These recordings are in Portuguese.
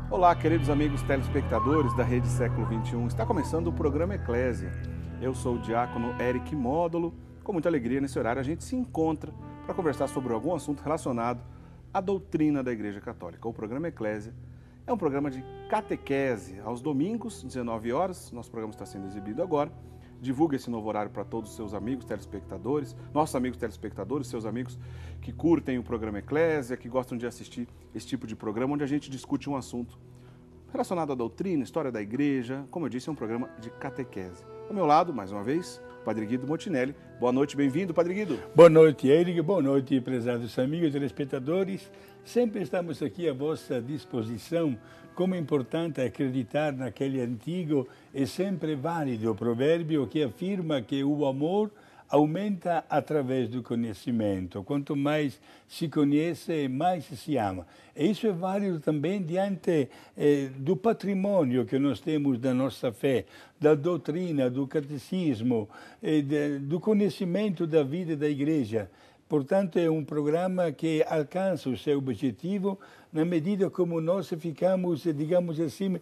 Olá, queridos amigos telespectadores da Rede Século XXI. Está começando o programa Eclésia. Eu sou o diácono Eric Módulo. Com muita alegria, nesse horário, a gente se encontra para conversar sobre algum assunto relacionado à doutrina da Igreja Católica. O programa Eclésia é um programa de catequese. Aos domingos, 19 horas, nosso programa está sendo exibido agora. Divulgue esse novo horário para todos os seus amigos telespectadores, nossos amigos telespectadores, seus amigos que curtem o programa Eclésia, que gostam de assistir esse tipo de programa, onde a gente discute um assunto relacionado à doutrina, história da igreja. Como eu disse, é um programa de catequese. Ao meu lado, mais uma vez, o Padre Guido Motinelli. Boa noite, bem-vindo, Padre Guido. Boa noite, Eric. Boa noite, prezados amigos telespectadores. Sempre estamos aqui à vossa disposição. Como é importante acreditar naquele antigo e sempre válido provérbio que afirma que o amor aumenta através do conhecimento. Quanto mais se conhece, mais se ama. E isso é válido também diante do patrimônio que nós temos da nossa fé, da doutrina, do catecismo, do conhecimento da vida da Igreja. Portanto, é um programa que alcança o seu objetivo na medida como nós ficamos, digamos assim,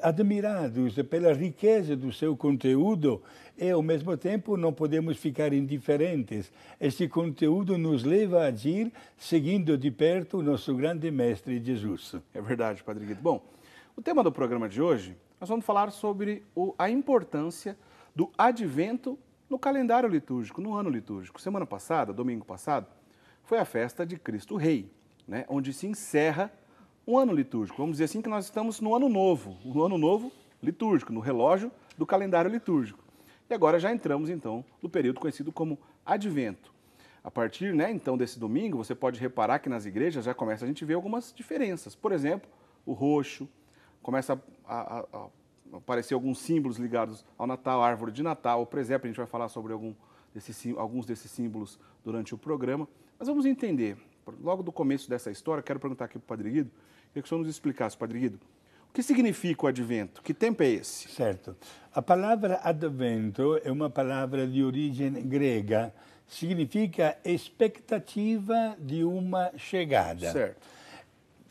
admirados pela riqueza do seu conteúdo e, ao mesmo tempo, não podemos ficar indiferentes. Este conteúdo nos leva a agir seguindo de perto o nosso grande mestre Jesus. É verdade, Padre Guido. Bom, o tema do programa de hoje, nós vamos falar sobre a importância do advento no calendário litúrgico, no ano litúrgico. Semana passada, domingo passado, foi a festa de Cristo Rei, né, onde se encerra um ano litúrgico. Vamos dizer assim que nós estamos no ano novo litúrgico, no relógio do calendário litúrgico. E agora já entramos, então, no período conhecido como Advento. A partir, então, desse domingo, você pode reparar que nas igrejas já começa a gente ver algumas diferenças. Por exemplo, o roxo, começa a aparecer alguns símbolos ligados ao Natal, a árvore de Natal, o presépio. A gente vai falar sobre alguns desses símbolos durante o programa. Mas vamos entender, logo do começo dessa história, quero perguntar aqui para o Padre Guido, queria que o senhor nos explicasse, Padre Guido, o que significa o Advento? Que tempo é esse? Certo. A palavra Advento é uma palavra de origem grega, significa expectativa de uma chegada. Certo.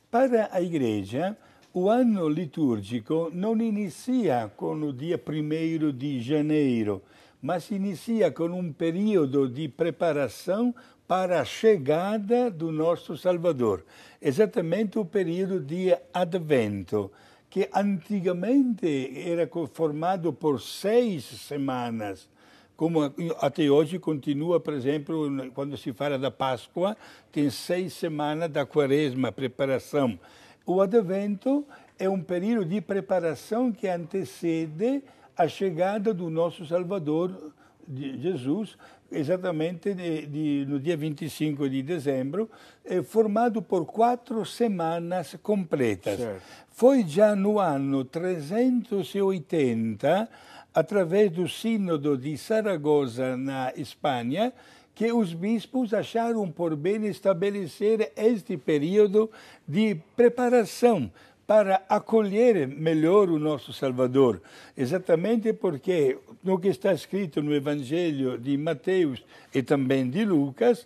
Para a Igreja, o ano litúrgico não inicia com o dia 1º de janeiro, mas inicia com um período de preparação para a chegada do nosso Salvador. Exatamente o período de Advento, que antigamente era formado por 6 semanas, como até hoje continua, por exemplo, quando se fala da Páscoa, tem 6 semanas da Quaresma, preparação. O Advento é um período de preparação que antecede a chegada do nosso Salvador, de Jesus, exatamente no dia 25 de dezembro, formado por 4 semanas completas. Certo. Foi já no ano 380, através do Sínodo de Saragossa, na Espanha, que os bispos acharam por bem estabelecer este período de preparação para acolher melhor o nosso Salvador. Exatamente porque, no que está escrito no Evangelho de Mateus e também de Lucas,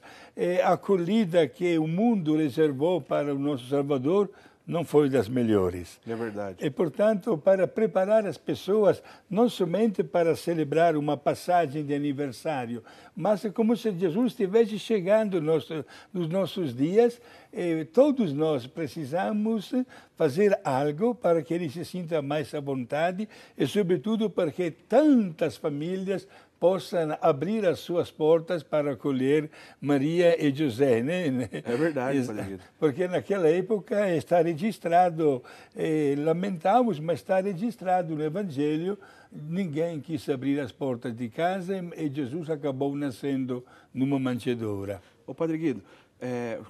a acolhida que o mundo reservou para o nosso Salvador não foi das melhores. É verdade. E, portanto, para preparar as pessoas, não somente para celebrar uma passagem de aniversário, mas como se Jesus estivesse chegando nos nossos dias, todos nós precisamos fazer algo para que ele se sinta mais à vontade e, sobretudo, para que tantas famílias possam abrir as suas portas para acolher Maria e José, né? É verdade, Padre Guido. Porque naquela época está registrado, lamentamos, mas está registrado no Evangelho, ninguém quis abrir as portas de casa e Jesus acabou nascendo numa manjedoura. Ô, Padre Guido,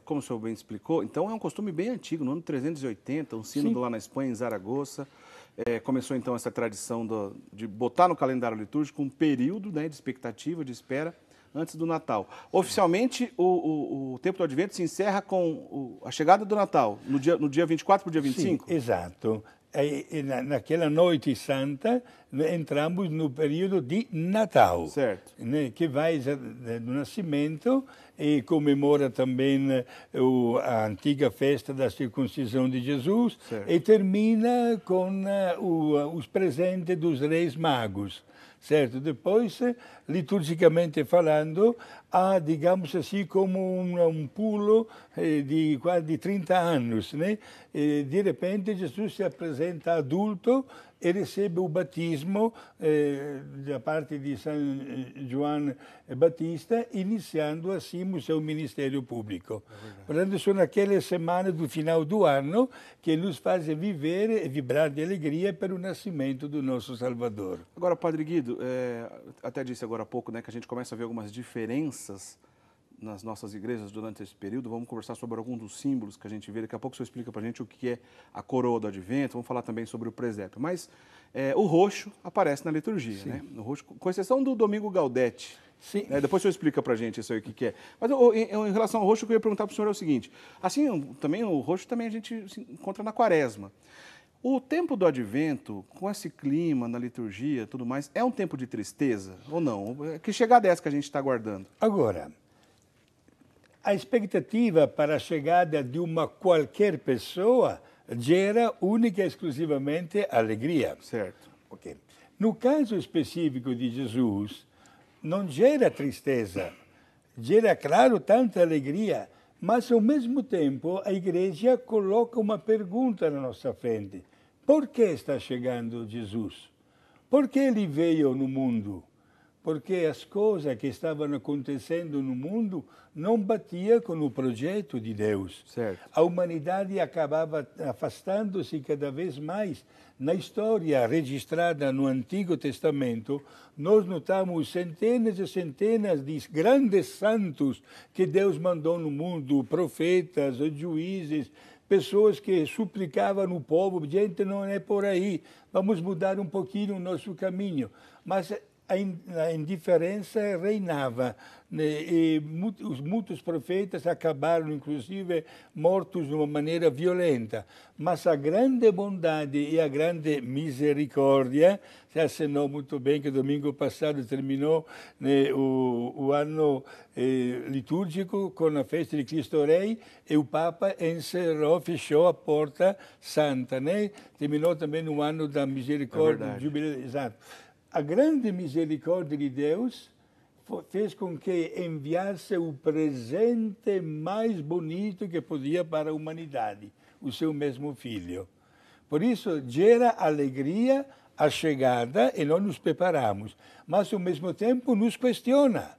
como o senhor bem explicou, então é um costume bem antigo, no ano 380, um sínodo lá na Espanha, em Zaragoza. Começou então essa tradição de botar no calendário litúrgico um período, né, de expectativa, de espera, antes do Natal. Oficialmente, o tempo do Advento se encerra com a chegada do Natal, no dia 24 para o dia 25? Sim, exato. Naquela noite santa, entramos no período de Natal, certo, né, que vai do nascimento e comemora também a antiga festa da circuncisão de Jesus, certo, e termina com os presentes dos Reis Magos. Certo? Depois, liturgicamente falando, há, digamos assim, como um pulo de quase 30 anos. Né? E, de repente, Jesus se apresenta adulto e recebe o batismo da parte de São João Batista, iniciando assim o seu ministério público. Portanto, são aquelas semanas do final do ano que nos fazem viver e vibrar de alegria pelo nascimento do nosso Salvador. Agora, Padre Guido, até disse agora há pouco, né, que a gente começa a ver algumas diferenças nas nossas igrejas durante esse período. Vamos conversar sobre alguns dos símbolos que a gente vê. Daqui a pouco o senhor explica para a gente o que é a coroa do advento. Vamos falar também sobre o presépio. Mas o roxo aparece na liturgia, né? O roxo, com exceção do Domingo Gaudete. Sim. Depois o senhor explica para a gente isso aí, o que é. Mas em relação ao roxo, o que eu ia perguntar para o senhor é o seguinte. Assim, também o roxo também a gente se encontra na quaresma. O tempo do advento, com esse clima na liturgia e tudo mais, é um tempo de tristeza ou não? Que chegada é essa que a gente está aguardando? Agora, a expectativa para a chegada de uma qualquer pessoa gera única e exclusivamente alegria. Certo. Okay. No caso específico de Jesus, não gera tristeza, gera, claro, tanta alegria, mas ao mesmo tempo a igreja coloca uma pergunta na nossa frente. Por que está chegando Jesus? Por que ele veio no mundo? Porque as coisas que estavam acontecendo no mundo não batiam com o projeto de Deus. Certo. A humanidade acabava afastando-se cada vez mais. Na história registrada no Antigo Testamento, nós notamos centenas e centenas de grandes santos que Deus mandou no mundo, profetas, juízes, pessoas que suplicavam no povo, gente, não é por aí, vamos mudar um pouquinho o nosso caminho. Mas a indiferença reinava, né? E muitos profetas acabaram, inclusive, mortos de uma maneira violenta. Mas a grande bondade e a grande misericórdia, se assinou muito bem que domingo passado terminou, né, o ano litúrgico com a festa de Cristo Rei, e o Papa encerrou, fechou a porta santa, né? Terminou também o ano da misericórdia, do jubileu, exato. A grande misericórdia de Deus fez com que enviasse o presente mais bonito que podia para a humanidade, o seu mesmo Filho. Por isso, gera alegria a chegada e nós nos preparamos, mas ao mesmo tempo nos questiona.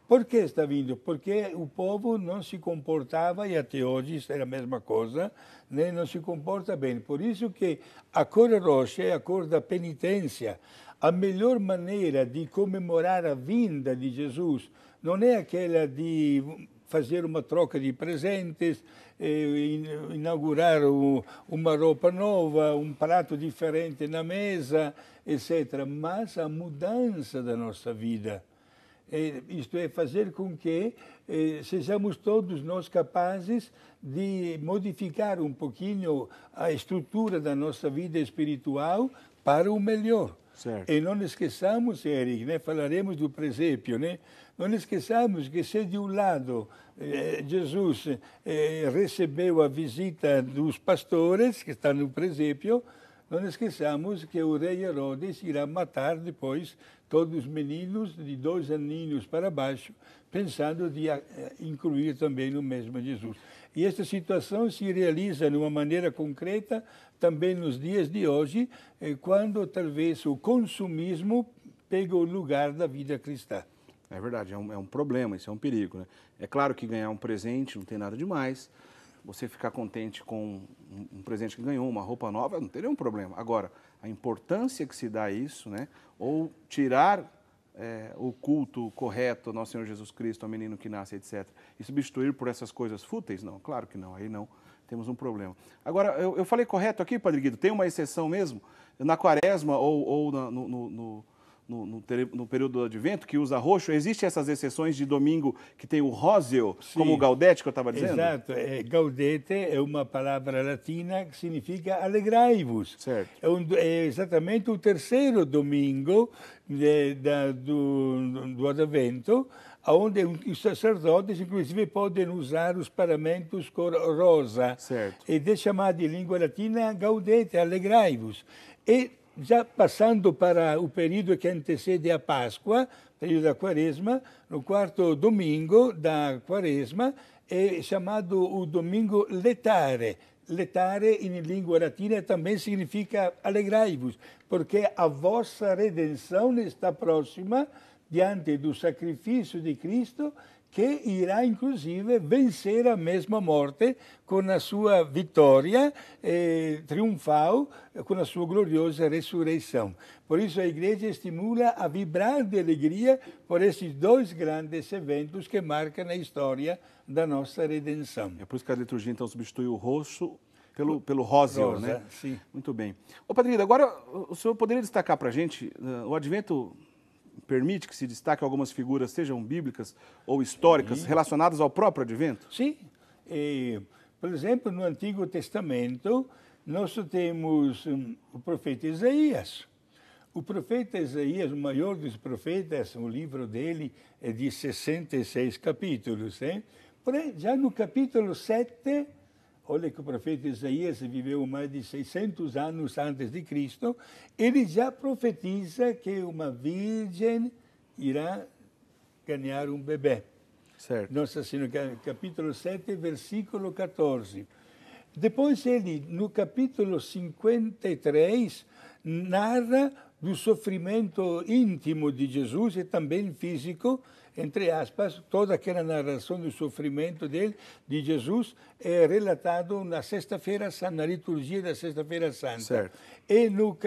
Por que está vindo? Porque o povo não se comportava, e até hoje é a mesma coisa, né? Não se comporta bem. Por isso que a cor roxa é a cor da penitência. A melhor maneira de comemorar a vinda de Jesus não é aquela de fazer uma troca de presentes, inaugurar uma roupa nova, um prato diferente na mesa, etc. Mas a mudança da nossa vida. Isto é, fazer com que sejamos todos nós capazes de modificar um pouquinho a estrutura da nossa vida espiritual para o melhor. Certo. E não esqueçamos, Eric, né, falaremos do presépio, né? Não esqueçamos que se de um lado Jesus recebeu a visita dos pastores, que estão no presépio, não esqueçamos que o rei Herodes irá matar depois todos os meninos de 2 aninhos para baixo, pensando de incluir também no mesmo Jesus. E esta situação se realiza de uma maneira concreta também nos dias de hoje, quando talvez o consumismo pega o lugar da vida cristã. É verdade, é um problema, isso é um perigo, né? É claro que ganhar um presente não tem nada demais. Você ficar contente com um presente que ganhou, uma roupa nova, não tem nenhum problema. Agora, a importância que se dá a isso, né? Ou tirar o culto correto ao nosso Senhor Jesus Cristo, ao menino que nasce, etc., e substituir por essas coisas fúteis? Não, claro que não, aí não temos um problema. Agora, eu falei correto aqui, Padre Guido? Tem uma exceção mesmo? Na quaresma ou no período do advento, que usa roxo, existem essas exceções de domingo que tem o róseo, como o gaudete que eu estava dizendo? Exato. Gaudete é uma palavra latina que significa alegrai-vos. Certo. É exatamente o terceiro domingo do advento, onde os sacerdotes, inclusive, podem usar os paramentos cor rosa. Certo. Ed è chamado em língua latina gaudete, alegrai-vos. E já passando para o período que antecede a Páscoa, período da Quaresma, no quarto domingo da Quaresma, é chamado o domingo letare. Letare, em língua latina, também significa alegrai-vos, porque a vossa redenção está próxima diante do sacrifício de Cristo, que irá, inclusive, vencer a mesma morte com a sua vitória triunfal, com a sua gloriosa ressurreição. Por isso, a Igreja estimula a vibrar de alegria por esses dois grandes eventos que marcam a história da nossa redenção. É por isso que a liturgia, então, substitui o roxo pelo róseo, Rosa, né? sim. Muito bem. Ô, Padre Guido, agora o senhor poderia destacar para a gente, o Advento permite que se destaque algumas figuras, sejam bíblicas ou históricas, relacionadas ao próprio Advento? Sim. Por exemplo, no Antigo Testamento, nós temos o profeta Isaías. O profeta Isaías, o maior dos profetas, o livro dele é de 66 capítulos. Porém, já no capítulo 7, olha que o profeta Isaías viveu mais de 600 anos antes de Cristo, ele já profetiza que uma virgem irá ganhar um bebê. Certo. Nossa Senhora, capítulo 7, versículo 14. Depois ele, no capítulo 53, narra do sofrimento íntimo de Jesus e também físico, entre aspas, toda aquela narração do sofrimento dele, de Jesus, é relatado na Sexta-feira Santa, na liturgia da Sexta-feira Santa. Certo. E no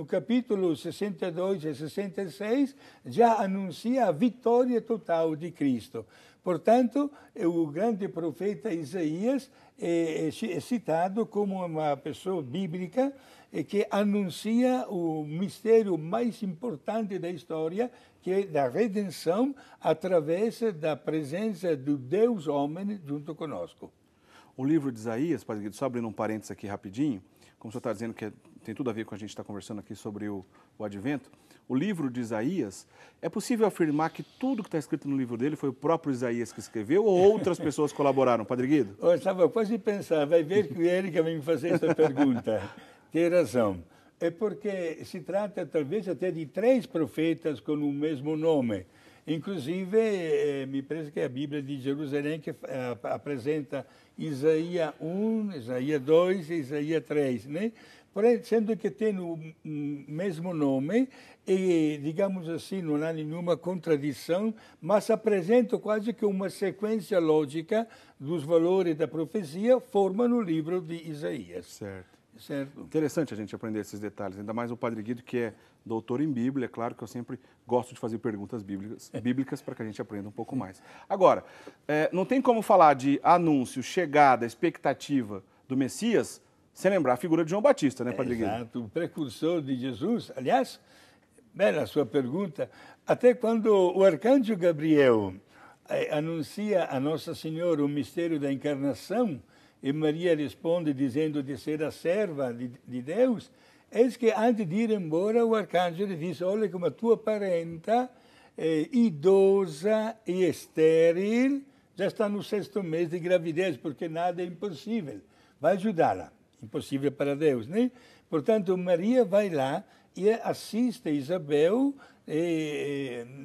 capítulo 62 e 66 já anuncia a vitória total de Cristo. Portanto, o grande profeta Isaías é citado como uma pessoa bíblica que anuncia o mistério mais importante da história, que é da redenção através da presença do Deus homem junto conosco. O livro de Isaías, Padre Guido, só abrindo um parênteses aqui rapidinho, como o senhor está dizendo que tem tudo a ver com a gente está conversando aqui sobre o Advento, o livro de Isaías, é possível afirmar que tudo que está escrito no livro dele foi o próprio Isaías que escreveu ou outras pessoas colaboraram, Padre Guido? Eu estava quase a pensar, vai ver que ele que vai me fazer essa pergunta. Tem razão. É porque se trata talvez até de 3 profetas com o mesmo nome. Inclusive, me parece que é a Bíblia de Jerusalém que apresenta Isaías 1, Isaías 2 e Isaías 3, né? Porém, sendo que tem o mesmo nome, e, digamos assim, não há nenhuma contradição, mas apresenta quase que uma sequência lógica dos valores da profecia, formam o livro de Isaías. Certo. Certo. Interessante a gente aprender esses detalhes, ainda mais o Padre Guido, que é doutor em Bíblia. É claro que eu sempre gosto de fazer perguntas bíblicas para que a gente aprenda um pouco mais. Agora, não tem como falar de anúncio, chegada, expectativa do Messias sem lembrar a figura de João Batista, né, Padre Guido? Exato, o precursor de Jesus. Aliás, bela a sua pergunta, até quando o arcanjo Gabriel anuncia a Nossa Senhora o mistério da encarnação, e Maria responde dizendo de ser a serva de Deus, eis que antes de ir embora o arcanjo lhe diz, olha como a tua parenta é idosa e estéril, já está no 6º mês de gravidez, porque nada é impossível. Vai ajudá-la. Impossível para Deus, né? Portanto, Maria vai lá e assiste Isabel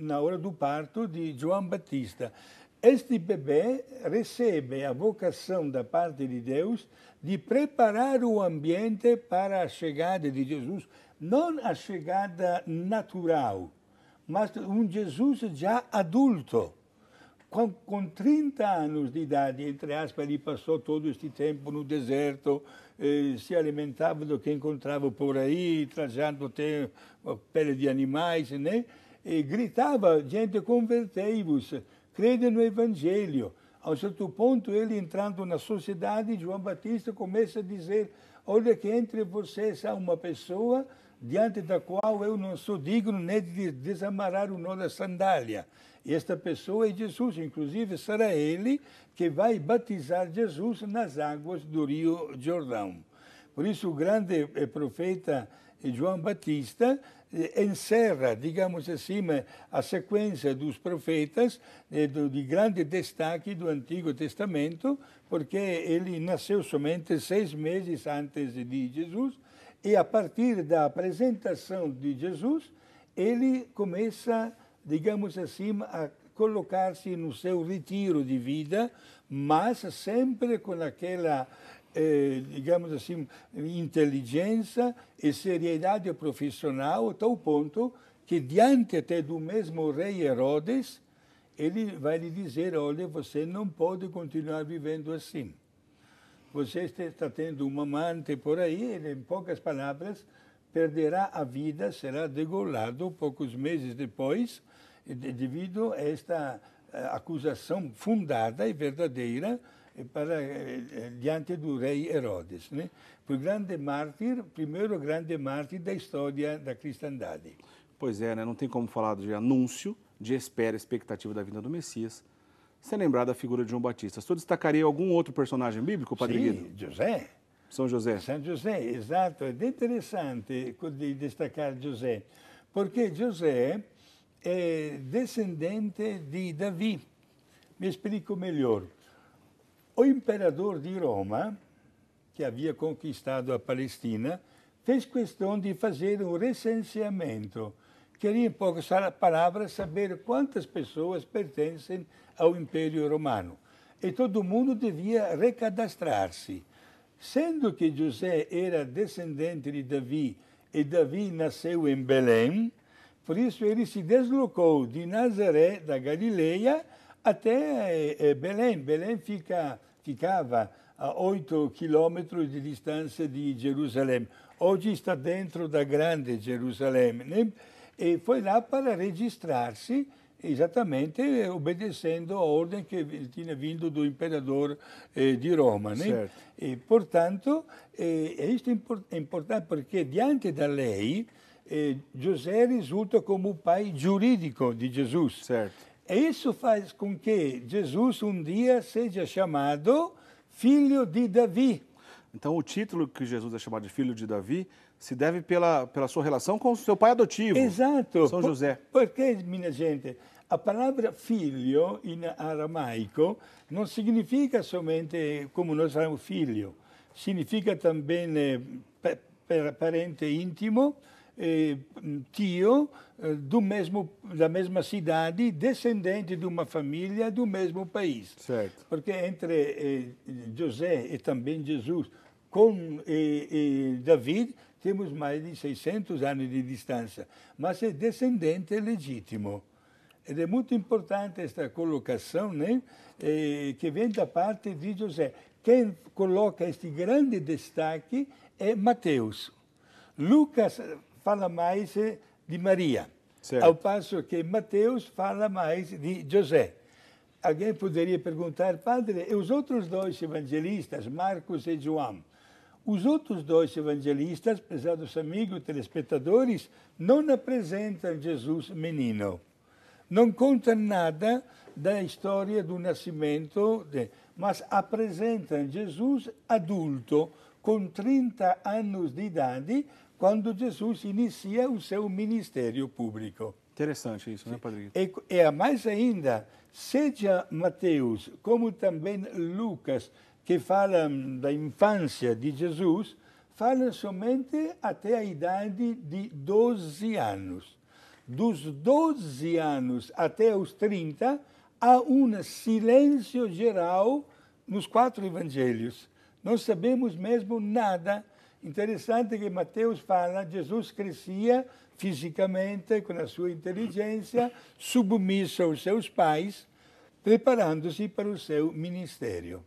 na hora do parto de João Batista. Este bebê recebe a vocação da parte de Deus de preparar o ambiente para a chegada de Jesus, não a chegada natural, mas um Jesus já adulto. Com 30 anos de idade, entre aspas, ele passou todo este tempo no deserto, se alimentava do que encontrava por aí, trajando até pele de animais, né? E gritava, gente, convertei-vos, crede no Evangelho. A um certo ponto, ele entrando na sociedade, João Batista começa a dizer, olha que entre vocês há uma pessoa diante da qual eu não sou digno nem de desamarrar o nó da sandália. E esta pessoa é Jesus, inclusive será ele que vai batizar Jesus nas águas do Rio Jordão. Por isso o grande profeta João Batista encerra, digamos assim, a sequência dos profetas de grande destaque do Antigo Testamento, porque ele nasceu somente 6 meses antes de Jesus, e a partir da apresentação de Jesus, ele começa, digamos assim, a colocar-se no seu retiro de vida, mas sempre com aquela, digamos assim, inteligência e seriedade profissional, a tal ponto que, diante até do mesmo rei Herodes, ele vai lhe dizer: olha, você não pode continuar vivendo assim. Você está tendo um amante por aí, ele, em poucas palavras, perderá a vida, será degolado poucos meses depois, devido a esta acusação fundada e verdadeira diante do rei Herodes, né? Foi grande mártir, primeiro grande mártir da história da cristandade. Pois é, né? Não tem como falar de anúncio, de espera, expectativa da vinda do Messias, sem lembrar da figura de João Batista. O senhor destacaria algum outro personagem bíblico, Padre Guido? Sim, José. São José. São José, exato. É interessante de destacar José, porque José é descendente de Davi. Me explico melhor. O imperador de Roma, que havia conquistado a Palestina, fez questão de fazer um recenseamento. Queria, em poucas palavras, saber quantas pessoas pertencem ao Império Romano. E todo mundo devia recadastrar-se. Sendo que José era descendente de Davi e Davi nasceu em Belém, por isso ele se deslocou de Nazaré, da Galileia, até Belém. Belém ficava a 8 quilômetros de distância de Jerusalém. Hoje está dentro da grande Jerusalém, né? E foi lá para registrar-se, exatamente obedecendo a ordem que tinha vindo do imperador de Roma, né? Certo. E, portanto, isto é importante porque, diante da lei, José resulta como o pai jurídico de Jesus. Certo. E isso faz com que Jesus um dia seja chamado filho de Davi. Então, o título que Jesus é chamado de filho de Davi se deve pela sua relação com o seu pai adotivo, Exato. São José. Porque, minha gente, a palavra filho, em aramaico, não significa somente como nós falamos filho. Significa também parente íntimo, tio da mesma cidade, descendente de uma família do mesmo país. Certo. Porque entre José e também Jesus com David temos mais de 600 anos de distância, mas é descendente legítimo. Ed é muito importante esta colocação, né, que vem da parte de José. Quem coloca este grande destaque é Mateus. Lucas fala mais de Maria, certo, ao passo que Mateus fala mais de José. Alguém poderia perguntar: padre, e os outros dois evangelistas, Marcos e João? Os outros dois evangelistas, prezados amigos telespectadores, não apresentam Jesus menino. Não contam nada da história do nascimento, mas apresentam Jesus adulto, com 30 anos de idade, quando Jesus inicia o seu ministério público. Interessante isso, né, Padre? E mais ainda, seja Mateus, como também Lucas, que falam da infância de Jesus, falam somente até a idade de 12 anos. Dos 12 anos até os 30, há um silêncio geral nos 4 evangelhos. Não sabemos mesmo nada. Interessante que Mateus fala: Jesus crescia fisicamente, com a sua inteligência, submisso aos seus pais, preparando-se para o seu ministério.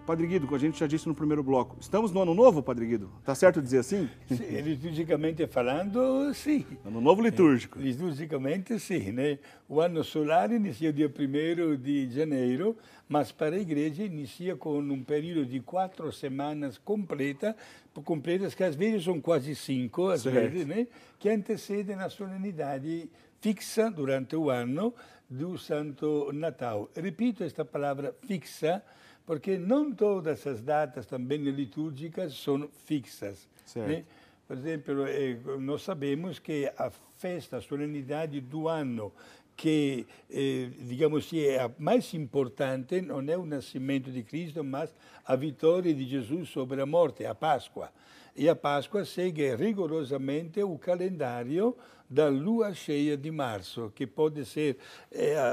Padre Guido, a gente já disse no primeiro bloco, estamos no ano novo, Padre Guido? Está certo dizer assim? Sim, liturgicamente falando, sim. Ano novo litúrgico. Liturgicamente, sim, né? O ano solar inicia dia 1º de janeiro, mas para a igreja inicia com um período de 4 semanas completas, que às vezes são quase 5, às vezes, né? Que antecedem a solenidade fixa durante o ano do Santo Natal. Repito esta palavra fixa, porque não todas as datas também litúrgicas são fixas. Né? Por exemplo, nós sabemos que a festa, a solenidade do ano que, digamos assim, é a mais importante, não é o nascimento de Cristo, mas a vitória de Jesus sobre a morte, a Páscoa. E a Páscoa segue rigorosamente o calendário da lua cheia de março, que pode ser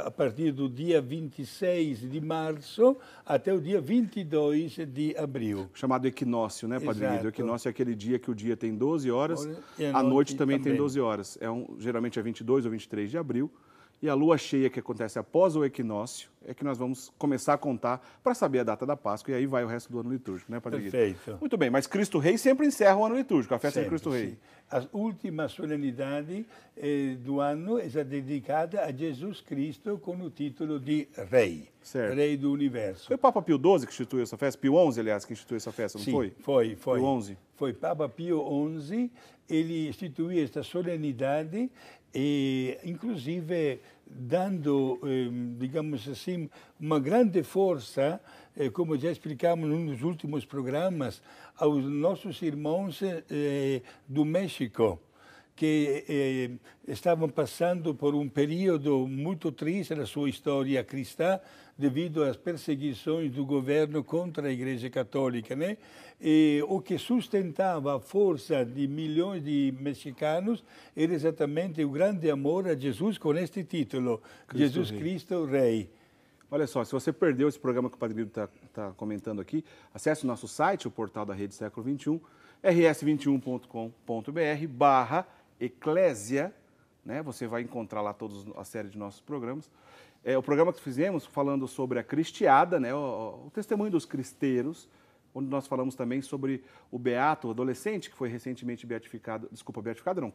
a partir do dia 26 de março até o dia 22 de abril. Chamado equinócio, né, Padre Guido? O equinócio é aquele dia que o dia tem 12 horas, e a noite também tem 12 horas. Geralmente é 22 ou 23 de abril. E a lua cheia que acontece após o equinócio é que nós vamos começar a contar para saber a data da Páscoa, e aí vai o resto do ano litúrgico, né, Padre Guido? Perfeito. Muito bem, mas Cristo Rei sempre encerra o ano litúrgico, a festa de Cristo Rei. Sim. A última solenidade do ano é dedicada a Jesus Cristo com o título de Rei, certo. Rei do Universo. Foi o Papa Pio XII que instituiu essa festa? Pio XI, aliás, que instituiu essa festa, não Sim, foi? Foi. Pio XI. Foi Papa Pio XI, ele instituiu esta solenidade e, inclusive, dando, digamos assim, uma grande força, como já explicamos nos últimos programas, aos nossos irmãos do México, que estavam passando por um período muito triste na sua história cristã, devido às perseguições do governo contra a Igreja Católica, né? E o que sustentava a força de milhões de mexicanos era exatamente o grande amor a Jesus com este título, Jesus Cristo Rei. Olha só, se você perdeu esse programa que o Padre Guido está comentando aqui, acesse o nosso site, o portal da Rede Século XXI, rs21.com.br/eclésia, né? Você vai encontrar lá toda a série de nossos programas. O programa que fizemos falando sobre a cristiada, né? O testemunho dos cristeiros, onde nós falamos também sobre o beato, o adolescente que foi recentemente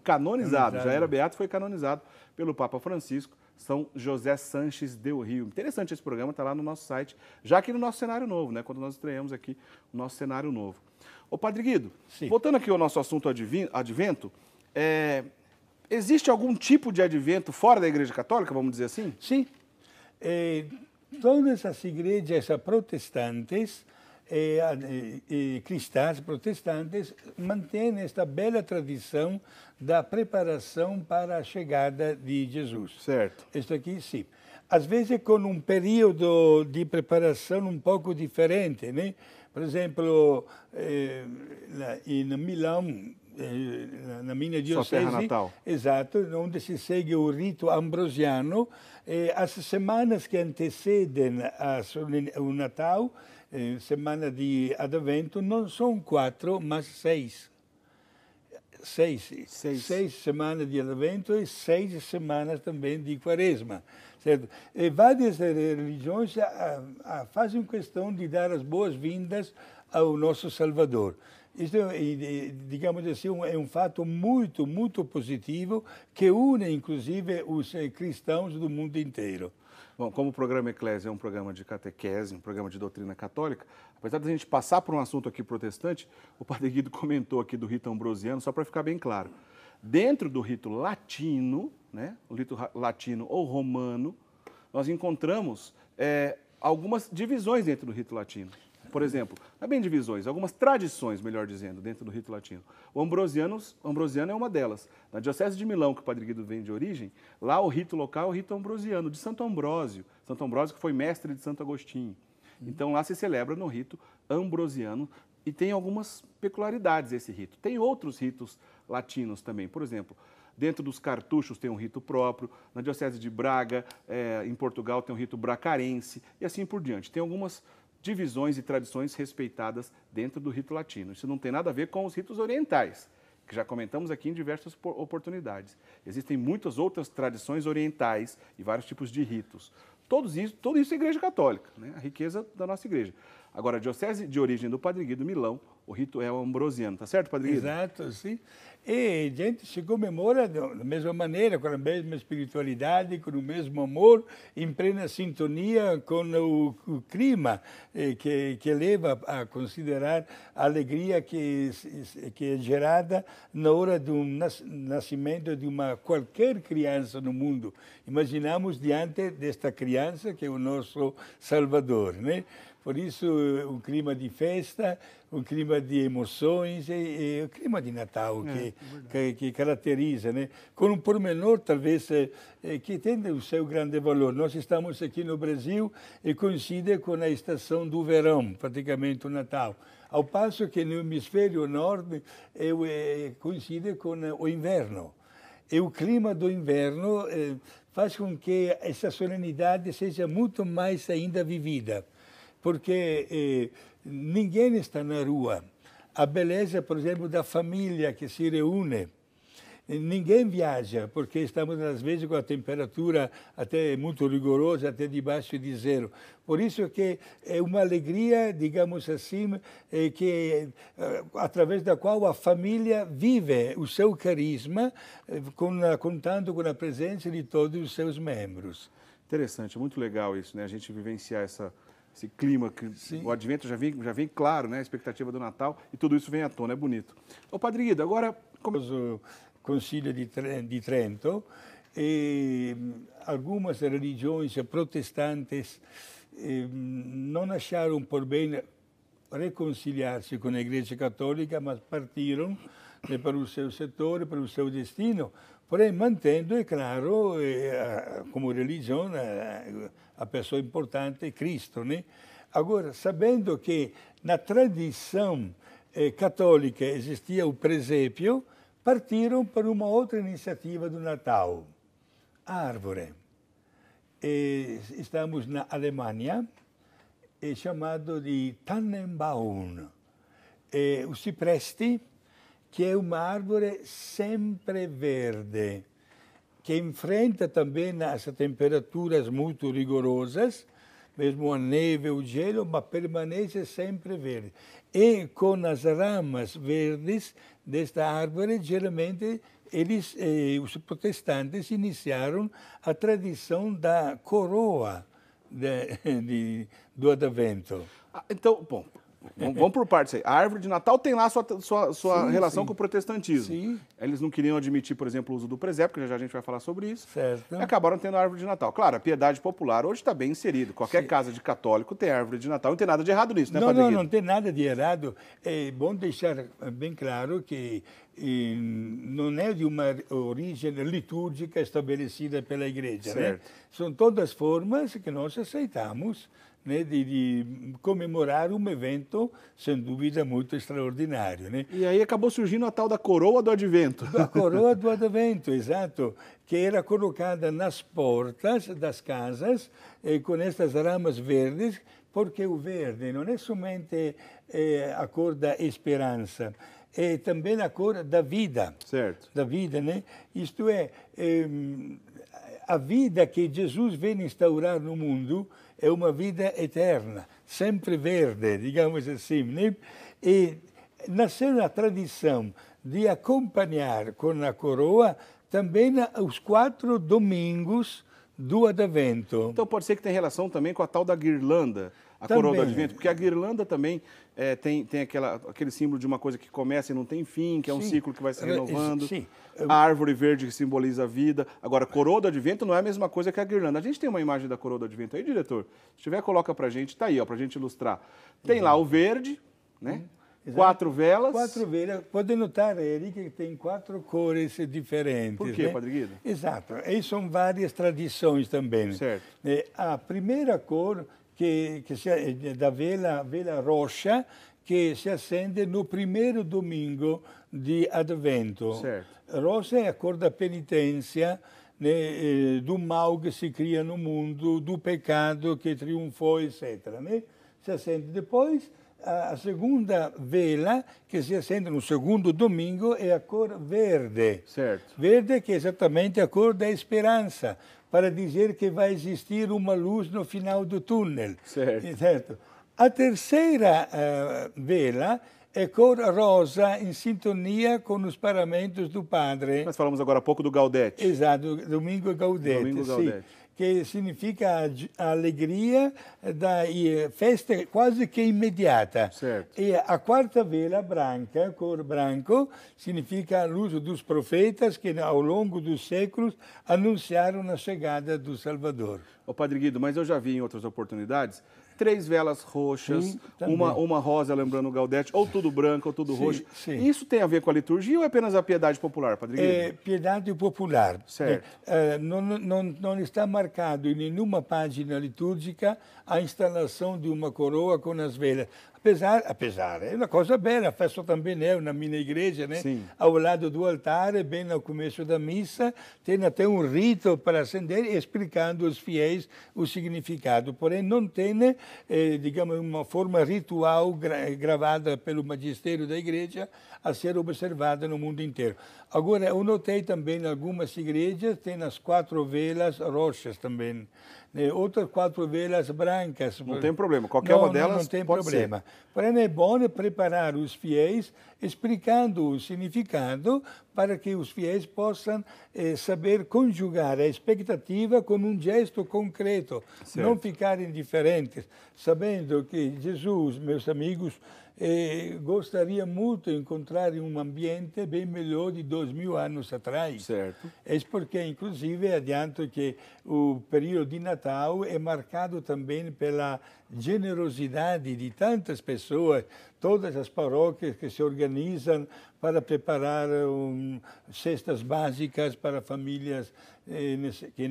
canonizado, já era beato, foi canonizado pelo Papa Francisco, São José Sanches del Rio. Interessante esse programa, está lá no nosso site, já aqui no nosso cenário novo, né? Quando nós estreamos aqui o nosso cenário novo. Ô Padre Guido, sim, voltando aqui ao nosso assunto advento, existe algum tipo de advento fora da Igreja Católica, vamos dizer assim? Sim. Todas as igrejas protestantes cristãs protestantes mantêm esta bela tradição da preparação para a chegada de Jesus. Certo. Isso aqui, sim. Às vezes com um período de preparação um pouco diferente, né? Por exemplo, em Milão, na minha diocese, sua terra natal. Exato, onde se segue o rito ambrosiano, as semanas que antecedem o Natal, semana de Advento, não são 4, mas 6. 6 semanas de Advento e 6 semanas também de Quaresma. Certo? E várias religiões fazem questão de dar as boas-vindas ao nosso Salvador. Isso, digamos assim, é um fato muito, muito positivo que une, inclusive, os cristãos do mundo inteiro. Bom, como o programa Eclésia é um programa de catequese, um programa de doutrina católica, apesar de a gente passar por um assunto aqui protestante, o Padre Guido comentou aqui do rito ambrosiano, só para ficar bem claro. Dentro do rito latino, né, o rito latino ou romano, nós encontramos algumas divisões dentro do rito latino. Por exemplo, não é bem divisões, algumas tradições, melhor dizendo, dentro do rito latino. O ambrosiano é uma delas. Na Diocese de Milão, que o Padre Guido vem de origem, lá o rito local é o rito ambrosiano, de Santo Ambrósio. Santo Ambrósio que foi mestre de Santo Agostinho. Então lá se celebra no rito ambrosiano e tem algumas peculiaridades esse rito. Tem outros ritos latinos também, por exemplo, dentro dos cartuchos tem um rito próprio, na Diocese de Braga, em Portugal, tem um rito bracarense e assim por diante. Tem algumas divisões e tradições respeitadas dentro do rito latino. Isso não tem nada a ver com os ritos orientais, que já comentamos aqui em diversas oportunidades. Existem muitas outras tradições orientais e vários tipos de ritos. Tudo isso é Igreja Católica, né? A riqueza da nossa igreja. Agora, a Diocese de origem do Padre Guido, Milão, o rito é o ambrosiano, tá certo, Padre Guido? Exato, sim. E a gente se comemora da mesma maneira, com a mesma espiritualidade, com o mesmo amor, em plena sintonia com o clima que leva a considerar a alegria que é gerada na hora do nascimento de qualquer criança no mundo. Imaginamos diante desta criança que é o nosso Salvador, né? Por isso, um clima de festa, um clima de emoções e o clima de Natal que caracteriza, né? Com um pormenor, talvez, que tem o seu grande valor. Nós estamos aqui no Brasil e coincide com a estação do verão, praticamente o Natal. Ao passo que no hemisfério norte coincide com o inverno. E o clima do inverno faz com que essa solenidade seja muito mais ainda vivida, porque ninguém está na rua. A beleza, por exemplo, da família que se reúne. Ninguém viaja, porque estamos, às vezes, com a temperatura até muito rigorosa, até debaixo de zero. Por isso que é uma alegria, digamos assim, através da qual a família vive o seu carisma, contando com a presença de todos os seus membros. Interessante, muito legal isso, né? A gente vivenciar esse clima, que o Advento já vem claro, né? A expectativa do Natal, e tudo isso vem à tona, é bonito. Ô, Padre Guido, agora... O Concílio de Trento, e algumas religiões protestantes não acharam por bem reconciliar-se com a Igreja Católica, mas partiram para o seu setor, para o seu destino, porém mantendo, é claro, como religião, a pessoa importante é Cristo, né? Agora, sabendo que na tradição católica existia o presépio, partiram para uma outra iniciativa do Natal, a árvore. Estamos na Alemanha, chamado de Tannenbaum. O cipreste, que é uma árvore sempre verde, que enfrenta também as temperaturas muito rigorosas, mesmo a neve ou o gelo, mas permanece sempre verde. E com as ramas verdes desta árvore, geralmente, os protestantes iniciaram a tradição da coroa do Advento. Então, bom, vamos por partes aí. A árvore de Natal tem lá sua relação com o protestantismo. Sim. Eles não queriam admitir, por exemplo, o uso do presépio, que já a gente vai falar sobre isso. Certo. E acabaram tendo a árvore de Natal. Claro, a piedade popular hoje está bem inserido. Qualquer casa de católico tem árvore de Natal. Não tem nada de errado nisso, né, Padre Guido? Não tem nada de errado. É bom deixar bem claro que não é de uma origem litúrgica estabelecida pela Igreja. Né? São todas formas que nós aceitamos, né, de comemorar um evento, sem dúvida, muito extraordinário. Né? E aí acabou surgindo a tal da coroa do Advento. A coroa do Advento, exato, que era colocada nas portas das casas, com estas ramas verdes, porque o verde não é somente a cor da esperança, é também a cor da vida. Certo. Da vida, né? Isto é, a vida que Jesus vem instaurar no mundo é uma vida eterna, sempre verde, digamos assim, né? E nasceu a tradição de acompanhar com a coroa também os 4 domingos do Advento. Então pode ser que tenha relação também com a tal da guirlanda, a coroa do Advento, porque a guirlanda também tem aquele símbolo de uma coisa que começa e não tem fim, que é um ciclo que vai se renovando. Sim. A árvore verde que simboliza a vida. Agora, a coroa do Advento não é a mesma coisa que a guirlanda. A gente tem uma imagem da coroa do Advento aí, diretor? Se tiver, coloca pra gente. Tá aí, ó, pra gente ilustrar. Tem lá o verde, né? Exato. 4 velas. 4 velas. Pode notar, Eric, que tem 4 cores diferentes. Por quê, né? Padre Guido? Exato. E são várias tradições também. Certo. A primeira cor que é da vela roxa, que se acende no primeiro domingo de Advento. Certo. Roxa é a cor da penitência, né, do mal que se cria no mundo, do pecado que triunfou, etc. Né? Se acende depois. A segunda vela, que se acende no segundo domingo, é a cor verde. Certo. Verde, que é exatamente a cor da esperança, para dizer que vai existir uma luz no final do túnel. Certo. A terceira vela é cor rosa, em sintonia com os paramentos do Padre. Nós falamos agora há pouco do Gaudete. Exato, Domingo Gaudete. Domingo Gaudete. Sim, que significa a alegria da festa quase que imediata. Certo. E a quarta vela, branca, cor branco, significa a luz dos profetas que ao longo dos séculos anunciaram a chegada do Salvador. Ô, Padre Guido, mas eu já vi em outras oportunidades 3 velas roxas, Sim, uma rosa, lembrando o Gaudete, ou tudo branco ou tudo roxo. Sim. Isso tem a ver com a liturgia ou é apenas a piedade popular, Padre Guido? É piedade popular. Certo. Não está marcado em nenhuma página litúrgica a instalação de uma coroa com as velas. Apesar, é uma coisa bela, faço também eu na minha igreja, né? Sim. Ao lado do altar, bem no começo da missa, tem até um rito para acender, explicando aos fiéis o significado. Porém, não tem, digamos, uma forma ritual gravada pelo magistério da igreja a ser observada no mundo inteiro. Agora, eu notei também em algumas igrejas, tem as 4 velas roxas também. Outras 4 velas brancas. Não tem problema, qualquer uma delas não tem pode problema. ser. Porém, é bom preparar os fiéis, explicando o significado, para que os fiéis possam saber conjugar a expectativa com um gesto concreto, certo. não ficarem indiferentes, sabendo que Jesus, meus amigos, gostaria muito de encontrar um ambiente bem melhor de 2000 anos atrás. Certo. É porque, inclusive, adianto que o período de Natal é marcado também pela generosidade de tantas pessoas, todas as paróquias que se organizam para preparar cestas básicas para famílias que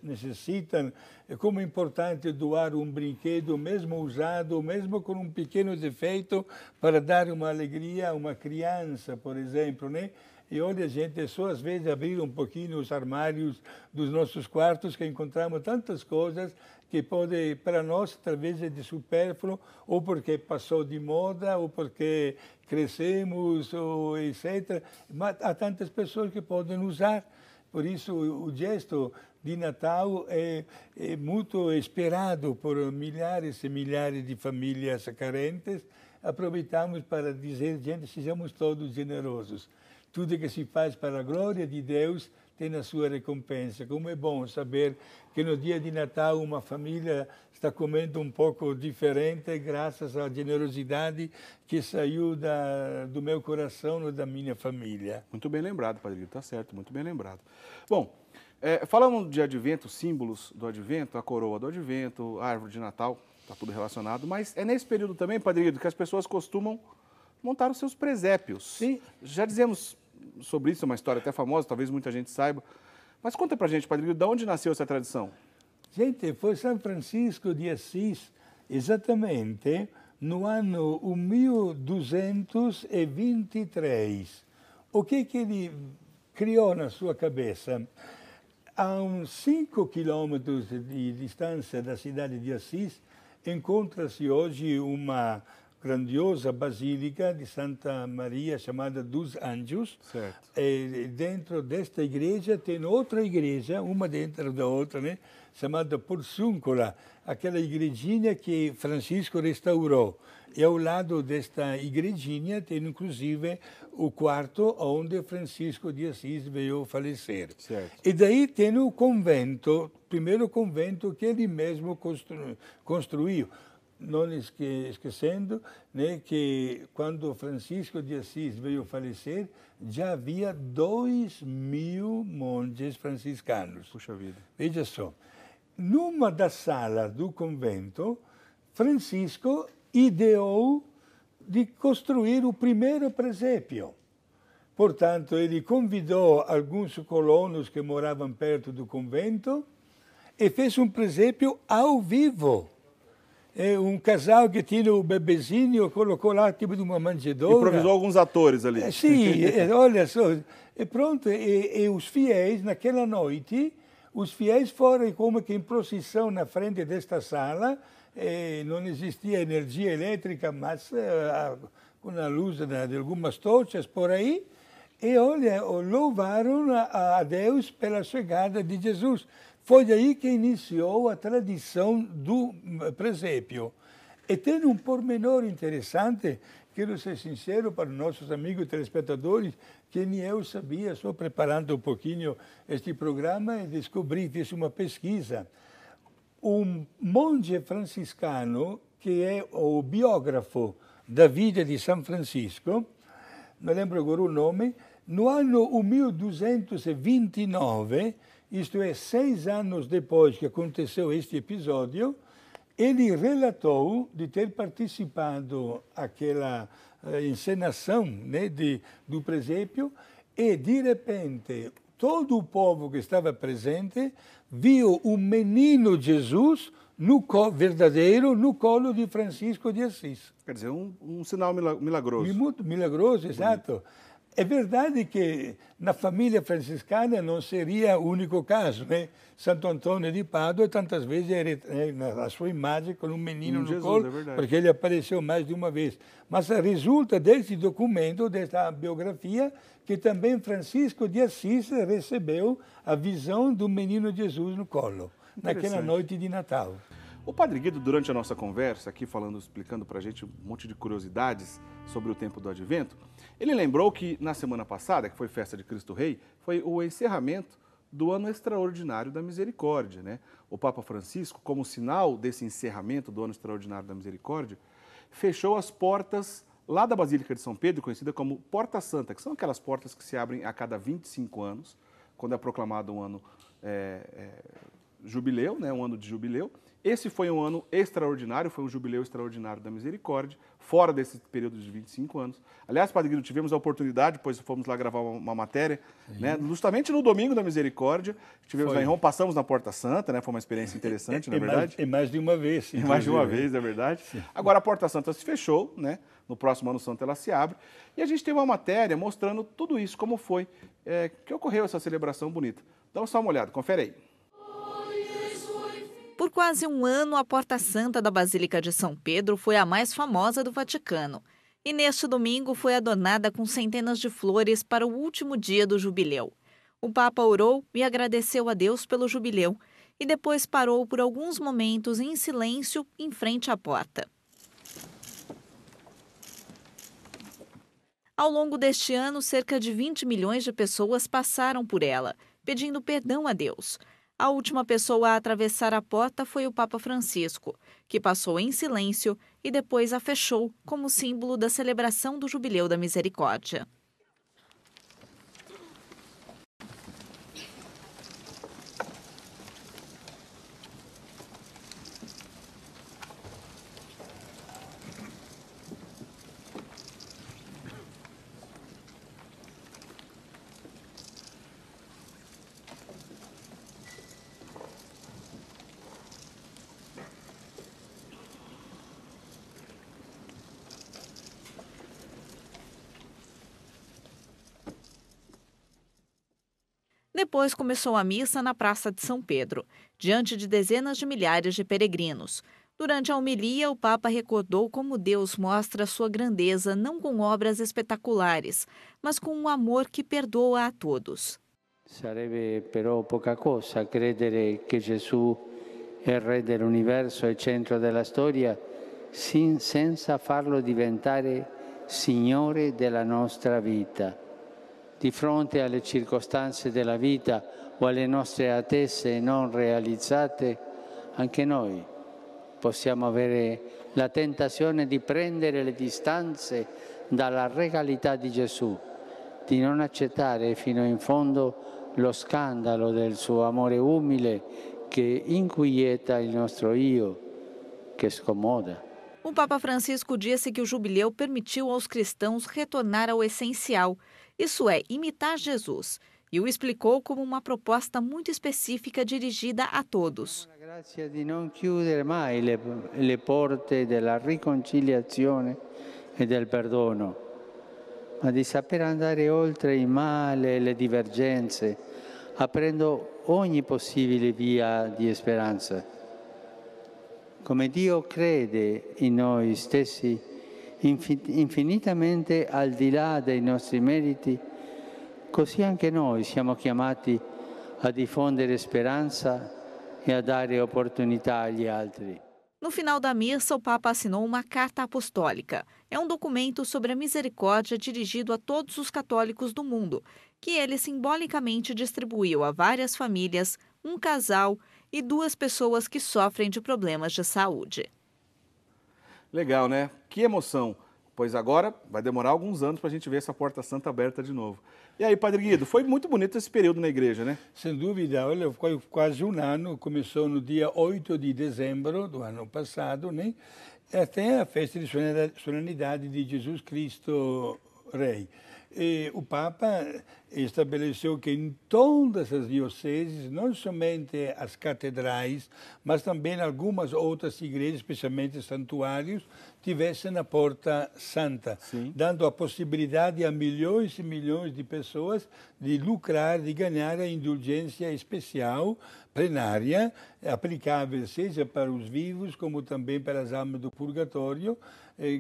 necessitam. É como é importante doar um brinquedo, mesmo usado, mesmo com um pequeno defeito, para dar uma alegria a uma criança, por exemplo, né? E olha, a gente só às vezes abrir um pouquinho os armários dos nossos quartos, que encontramos tantas coisas que pode, para nós, talvez é de supérfluo, ou porque passou de moda, ou porque crescemos, ou etc. Mas há tantas pessoas que podem usar. Por isso, o gesto de Natal é muito esperado por milhares e milhares de famílias carentes. Aproveitamos para dizer, gente, sejamos todos generosos. Tudo que se faz para a glória de Deus tem a sua recompensa. Como é bom saber que no dia de Natal uma família está comendo um pouco diferente graças à generosidade que saiu do meu coração ou da minha família. Muito bem lembrado, Padre Guido, está certo, muito bem lembrado. Bom, falamos de advento, símbolos do advento, a coroa do advento, a árvore de Natal, está tudo relacionado, mas é nesse período também, Padre Guido, que as pessoas costumam montar os seus presépios. Sim. Já dizemos sobre isso, é uma história até famosa, talvez muita gente saiba. Mas conta pra gente, Padre Guido, de onde nasceu essa tradição? Gente, foi São Francisco de Assis, exatamente no ano 1223. O que ele criou na sua cabeça? A uns 5 quilômetros de distância da cidade de Assis, encontra-se hoje uma grandiosa basílica de Santa Maria, chamada dos Anjos. Certo. E dentro desta igreja tem outra igreja, uma dentro da outra, né? Chamada Porciúncula, aquela igrejinha que Francisco restaurou. E ao lado desta igrejinha tem, inclusive, o quarto onde Francisco de Assis veio falecer. Certo. E daí tem o convento, o primeiro convento que ele mesmo construiu. Não esquecendo, né, que quando Francisco de Assis veio falecer, já havia 2000 monges franciscanos. Puxa vida. Veja só, numa das salas do convento, Francisco ideou de construir o primeiro presépio. Portanto, ele convidou alguns colonos que moravam perto do convento e fez um presépio ao vivo. Um casal que tinha o bebezinho, colocou lá tipo de uma manjedoura. Improvisou alguns atores ali. Sim, olha só. E pronto, e os fiéis, naquela noite, os fiéis foram como que em procissão na frente desta sala. Não existia energia elétrica, mas com a luz de algumas tochas por aí. E olha, louvaram a Deus pela chegada de Jesus. Foi aí que iniciou a tradição do presépio. E tem um pormenor interessante, quero ser sincero para nossos amigos telespectadores, que nem eu sabia, só preparando um pouquinho este programa, e descobri, fiz uma pesquisa. Um monge franciscano, que é o biógrafo da vida de São Francisco, não lembro agora o nome, no ano 1229, isto é, 6 anos depois que aconteceu este episódio, ele relatou de ter participado àquela encenação, né, do presépio, e de repente todo o povo que estava presente viu o menino Jesus verdadeiro no colo de Francisco de Assis. Quer dizer, um sinal milagroso. Muito milagroso, exato. É verdade que na família franciscana não seria o único caso, né? Santo Antônio de Pádua tantas vezes a sua imagem com um menino no Jesus, colo, porque ele apareceu mais de uma vez. Mas resulta desse documento, desta biografia, que também Francisco de Assis recebeu a visão do menino Jesus no colo, naquela noite de Natal. O Padre Guido, durante a nossa conversa aqui, explicando para a gente um monte de curiosidades sobre o tempo do Advento, ele lembrou que na semana passada, que foi festa de Cristo Rei, foi o encerramento do ano extraordinário da misericórdia, né? O Papa Francisco, como sinal desse encerramento do ano extraordinário da misericórdia, fechou as portas lá da Basílica de São Pedro, conhecida como Porta Santa, que são aquelas portas que se abrem a cada 25 anos, quando é proclamado um ano jubileu, né? Um ano de jubileu. Esse foi um ano extraordinário, foi um jubileu extraordinário da misericórdia, fora desse período de 25 anos. Aliás, Padre Guido, tivemos a oportunidade, depois fomos lá gravar uma matéria, né, justamente no domingo da misericórdia, estivemos lá em Roma, passamos na Porta Santa, né, foi uma experiência interessante, na verdade. E mais de uma vez. E mais de uma vez, é verdade. Sim. Agora a Porta Santa se fechou, né, no próximo ano santo ela se abre, e a gente tem uma matéria mostrando tudo isso, como foi, que ocorreu essa celebração bonita. Dá só uma olhada, confere aí. Por quase um ano, a Porta Santa da Basílica de São Pedro foi a mais famosa do Vaticano. E neste domingo foi adornada com centenas de flores para o último dia do jubileu. O Papa orou e agradeceu a Deus pelo jubileu e depois parou por alguns momentos em silêncio em frente à porta. Ao longo deste ano, cerca de 20 milhões de pessoas passaram por ela, pedindo perdão a Deus. A última pessoa a atravessar a porta foi o Papa Francisco, que passou em silêncio e depois a fechou como símbolo da celebração do Jubileu da Misericórdia. Depois começou a missa na Praça de São Pedro, diante de dezenas de milhares de peregrinos. Durante a homilia, o Papa recordou como Deus mostra sua grandeza não com obras espetaculares, mas com um amor que perdoa a todos. Sarebbe però poca cosa credere che Gesù è Re dell'universo e centro della storia senza farlo diventare Signore della nostra vita. Di fronte alle circostanze della vita o alle nostre attese non realizzate, anche noi possiamo avere la tentazione di prendere le distanze dalla regalità di Gesù, di non accettare fino in fondo lo scandalo del suo amore umile che inquieta il nostro io, che scomoda. O Papa Francisco disse que o jubileu permitiu aos cristãos retornar ao essencial, isso é, imitar Jesus, e o explicou como uma proposta muito específica dirigida a todos. La grazia di non chiudere mai le porte della riconciliazione e del perdono, ma di saper andare oltre il male e le divergenze, aprendo ogni possibile via di speranza. Come Dio crede in noi stessi, infinitamente al di là dei nostri meriti, così anche noi siamo chiamati a diffondere speranza e a dare opportunità agli altri. No final da missa, o Papa assinou uma carta apostólica. É um documento sobre a misericórdia dirigido a todos os católicos do mundo, que ele simbolicamente distribuiu a várias famílias, um casal e 2 pessoas que sofrem de problemas de saúde. Legal, né? Que emoção. pois agora vai demorar alguns anos para a gente ver essa Porta Santa aberta de novo. E aí, Padre Guido, foi muito bonito esse período na igreja, né? Sem dúvida, olha, foi quase um ano, começou no dia 8 de dezembro do ano passado, né? Até a festa de solenidade de Jesus Cristo Rei. E o Papa estabeleceu que em todas as dioceses, não somente as catedrais, mas também algumas outras igrejas, especialmente santuários, tivessem a Porta Santa, Sim. dando a possibilidade a milhões e milhões de pessoas de lucrar, de ganhar a indulgência especial, plenária, aplicável seja para os vivos como também para as almas do purgatório,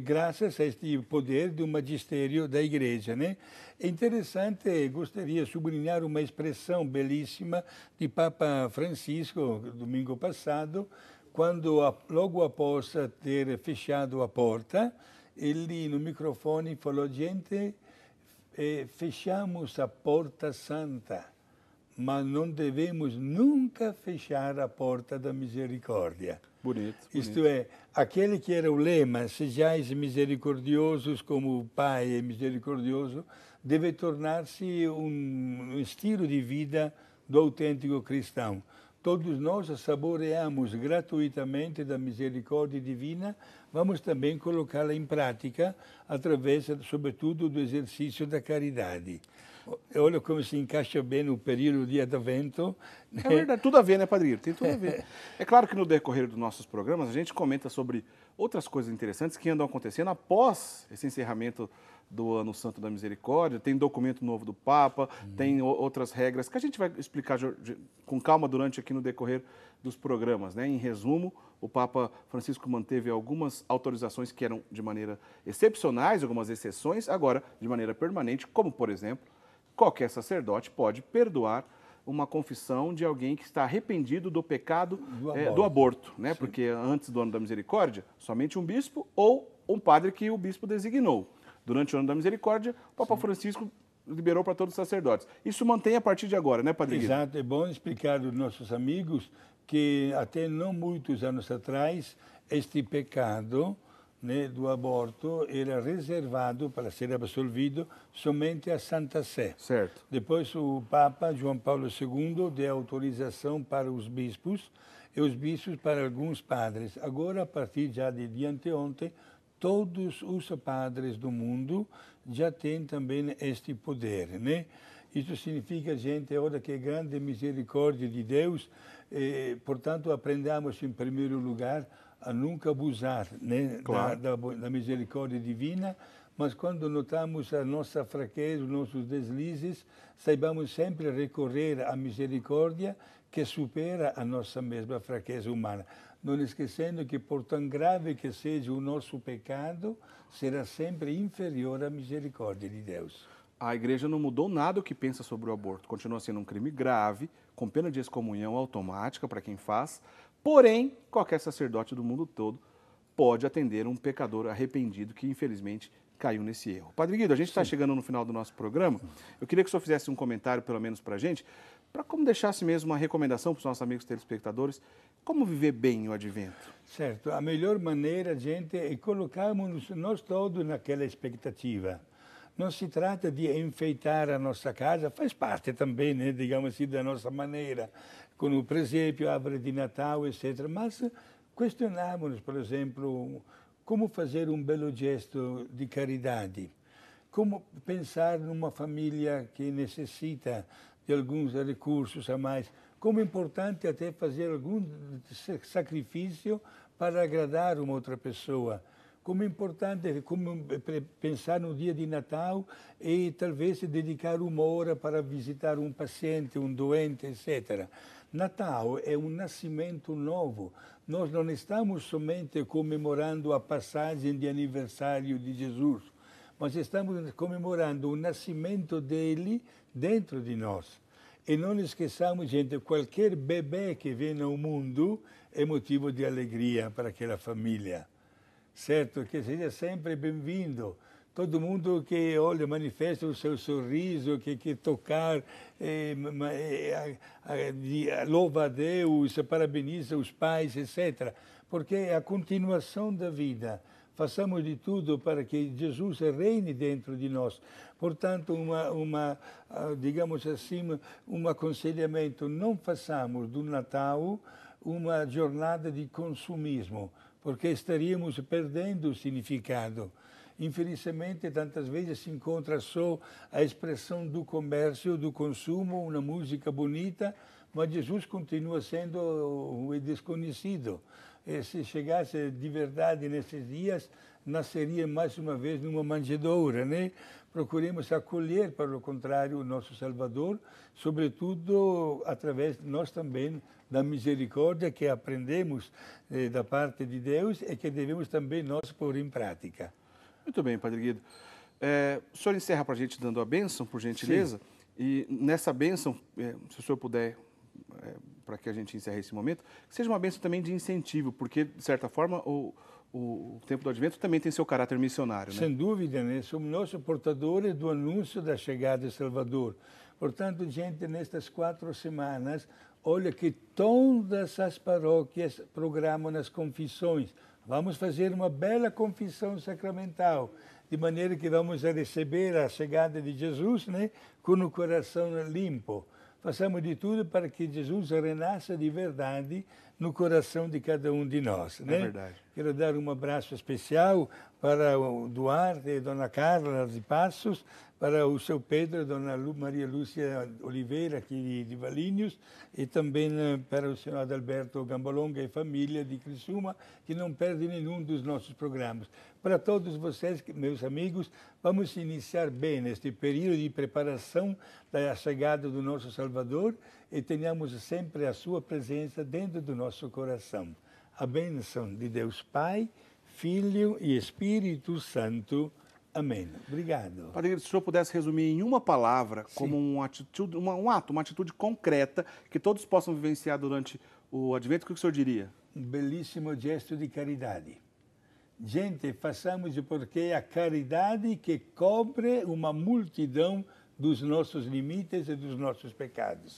graças a este poder do magistério da Igreja, né? É interessante, gostaria de sublinhar uma expressão belíssima de Papa Francisco, domingo passado, quando, logo após ter fechado a porta, ele no microfone falou: gente, fechamos a Porta Santa, mas não devemos nunca fechar a porta da misericórdia. Bonito. Isto é, aquele que era o lema, sejais misericordiosos como o Pai é misericordioso, deve tornar-se um estilo de vida do autêntico cristão. Todos nós saboreamos gratuitamente da misericórdia divina, vamos também colocá-la em prática através, sobretudo, do exercício da caridade. Olha como se encaixa bem no período de Advento. É verdade, tudo a ver, né, Padre Guido? Tem tudo a ver. É claro que no decorrer dos nossos programas a gente comenta sobre outras coisas interessantes que andam acontecendo após esse encerramento do Ano Santo da Misericórdia. Tem documento novo do Papa, tem outras regras que a gente vai explicar com calma durante aqui no decorrer dos programas, né? Em resumo, o Papa Francisco manteve algumas autorizações que eram de maneira excepcionais, algumas exceções, agora de maneira permanente, como, por exemplo, qualquer sacerdote pode perdoar uma confissão de alguém que está arrependido do pecado do aborto, né? Sim. Porque antes do Ano da Misericórdia, somente um bispo ou um padre que o bispo designou. Durante o Ano da Misericórdia, o Papa Sim. Francisco liberou para todos os sacerdotes. Isso mantém a partir de agora, né, Padre Guido? Exato, é bom explicar aos nossos amigos que até não muitos anos atrás, este pecado, né, do aborto era reservado para ser absolvido somente à Santa Sé. Certo. Depois o Papa João Paulo II deu autorização para os bispos e os bispos para alguns padres. Agora, a partir já de anteontem, todos os padres do mundo já têm também este poder, né? Isso significa, gente, olha que grande misericórdia de Deus. Portanto, aprendamos em primeiro lugar a nunca abusar, né, claro, da misericórdia divina, mas quando notamos a nossa fraqueza, os nossos deslizes, saibamos sempre recorrer à misericórdia que supera a nossa mesma fraqueza humana. Não esquecendo que, por tão grave que seja o nosso pecado, será sempre inferior à misericórdia de Deus. A Igreja não mudou nada o que pensa sobre o aborto. Continua sendo um crime grave, com pena de excomunhão automática para quem faz. Porém, qualquer sacerdote do mundo todo pode atender um pecador arrependido que, infelizmente, caiu nesse erro. Padre Guido, a gente está chegando no final do nosso programa. Eu queria que o senhor fizesse um comentário, pelo menos para a gente, para como deixasse mesmo uma recomendação para os nossos amigos telespectadores, como viver bem o Advento. Certo. A melhor maneira, gente, é colocarmos nós todos naquela expectativa. Não se trata de enfeitar a nossa casa, faz parte também, né, digamos assim, da nossa maneira, com o presépio, a árvore de Natal, etc. Mas questionamos, por exemplo, como fazer um belo gesto de caridade, como pensar numa família que necessita de alguns recursos a mais, como é importante até fazer algum sacrifício para agradar uma outra pessoa. Como é importante pensar no dia de Natal e talvez dedicar uma hora para visitar um paciente, um doente, etc. Natal é um nascimento novo. Nós não estamos somente comemorando a passagem de aniversário de Jesus, mas estamos comemorando o nascimento dele dentro de nós. E não esqueçamos, gente, qualquer bebê que vem ao mundo é motivo de alegria para aquela família. Certo? Que seja sempre bem-vindo. Todo mundo que, olha, manifesta o seu sorriso, que quer tocar, louva a Deus, parabeniza os pais, etc. Porque é a continuação da vida. façamos de tudo para que Jesus reine dentro de nós. Portanto, digamos assim, um aconselhamento: não façamos do Natal uma jornada de consumismo, porque estaríamos perdendo o significado. Infelizmente, tantas vezes se encontra só a expressão do comércio, do consumo, uma música bonita, mas Jesus continua sendo o desconhecido. E se chegasse de verdade nesses dias, nasceria mais uma vez numa manjedoura, né? Procuremos acolher, para o contrário, o nosso Salvador, sobretudo através de nós também da misericórdia que aprendemos da parte de Deus e que devemos também nós pôr em prática. Muito bem, Padre Guido. O senhor encerra para a gente dando a bênção, por gentileza? Sim. E nessa bênção, se o senhor puder, para que a gente encerre esse momento, que seja uma bênção também de incentivo, porque, de certa forma, o tempo do Advento também tem seu caráter missionário, né? Sem dúvida, né? Somos nós portadores do anúncio da chegada de Salvador. Portanto, gente, nestas 4 semanas, olha que todas as paróquias programam as confissões. Vamos fazer uma bela confissão sacramental, de maneira que vamos receber a chegada de Jesus, né, com o coração limpo. Façamos de tudo para que Jesus renasça de verdade no coração de cada um de nós, né? É verdade. Quero dar um abraço especial para o Duarte e Dona Carla de Passos, para o seu Pedro e Dona Maria Lúcia Oliveira, aqui de Valinhos, e também para o senhor Adalberto Gambolonga e família de Criciúma, que não perdem nenhum dos nossos programas. Para todos vocês, meus amigos, vamos iniciar bem neste período de preparação da chegada do nosso Salvador e tenhamos sempre a sua presença dentro do nosso coração. A bênção de Deus Pai, Filho e Espírito Santo. Amém. Obrigado. Padre Guido, se o senhor pudesse resumir em uma palavra, sim, como uma atitude concreta que todos possam vivenciar durante o Advento, o que o senhor diria? Um belíssimo gesto de caridade. Gente, façamos porque é a caridade que cobre uma multidão dos nossos limites e dos nossos pecados.